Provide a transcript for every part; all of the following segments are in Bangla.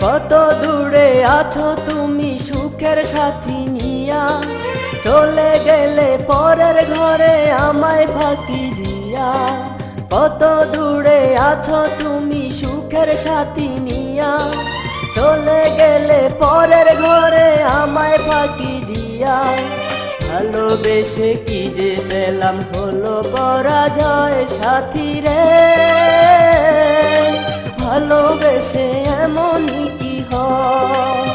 কত দূরে আছো তুমি সুখের সাথী নিয়া, চলে গেলে পরের ঘরে আমায় ফাঁকি দিয়া। কত দূরে আছো তুমি সুখের সাথী নিয়া, চলে গেলে পরের ঘরে আমায় ফাঁকি দিয়া। ভালোবেসে কি যে পেলাম হলো পরাজয় সাথী রে, ভালোবেসে এমনই কি হয়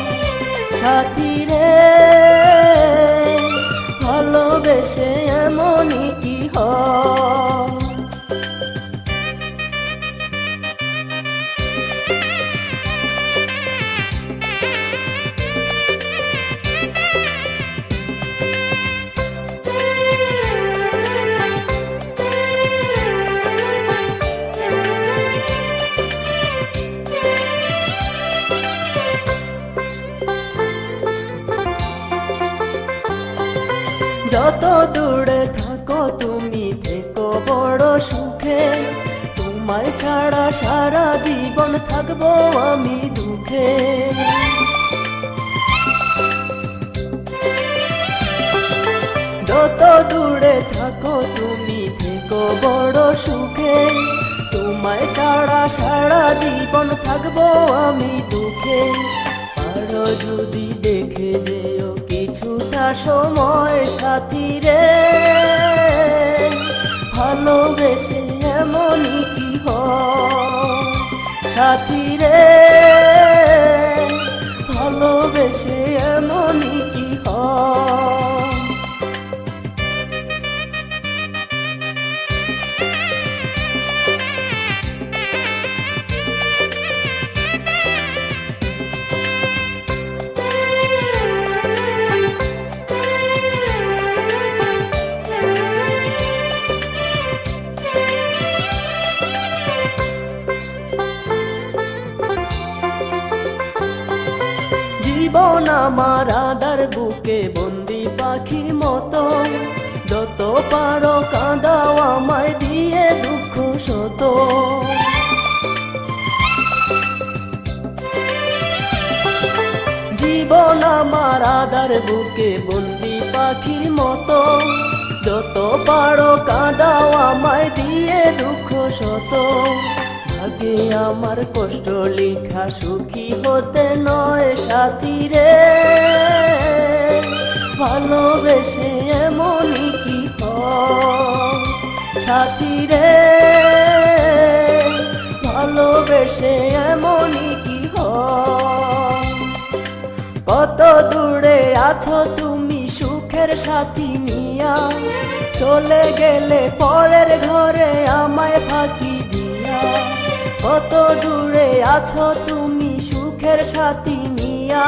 সাথী রে, ভালোবেসে এমনই কি হয়। যত দূরে থাকো তুমি থেকো বড় সুখে, তোমায় ছাড়া সারা জীবন থাকবো আমি দুঃখে। যত দূরে থাকো তুমি থেকো বড় সুখে, তোমায় ছাড়া সারা জীবন থাকবো আমি দুঃখে। আরো যদি দেখে যেও কিছুটা সময় সাথী রে, ভালোবেসে এমনই কি হয় সাথী রে, ভালোবেসে এমনই কি হয়। জীবন আমার আদার বুকে বন্দি পাখির মতো, যত পারো কাঁদাও আমায় দিয়ে দুঃখ শত। জীবন আমার আদার বুকে বন্দি পাখির মতো, যত পারো কাঁদাও আমায় দিয়ে দুঃখ শত। ভাগে আমার কষ্ট লেখা সুখী হতে নয় সাথী রে, ভালোবেসে এমনই কি হয় সাথী রে, ভালোবেসে এমনই কি হয়। কত দূরে আছো তুমি সুখের সাথী নিয়া, চলে গেলে পরের ঘরে আমায় ফাঁকি দিয়া। কত দূরে আছো তুমি সুখের সাথী নিয়া,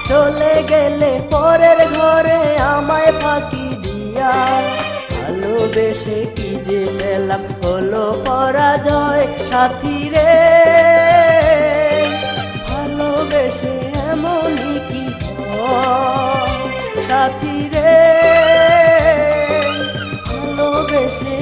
চলে গেলে পরের ঘরে আমায় ফাঁকি দিয়া। ভালোবেসে কি যে পেলাম হলো পরাজয় সাথী রে, ভালোবেসে এমনই কি হয় সাথী রে, ভালোবেসে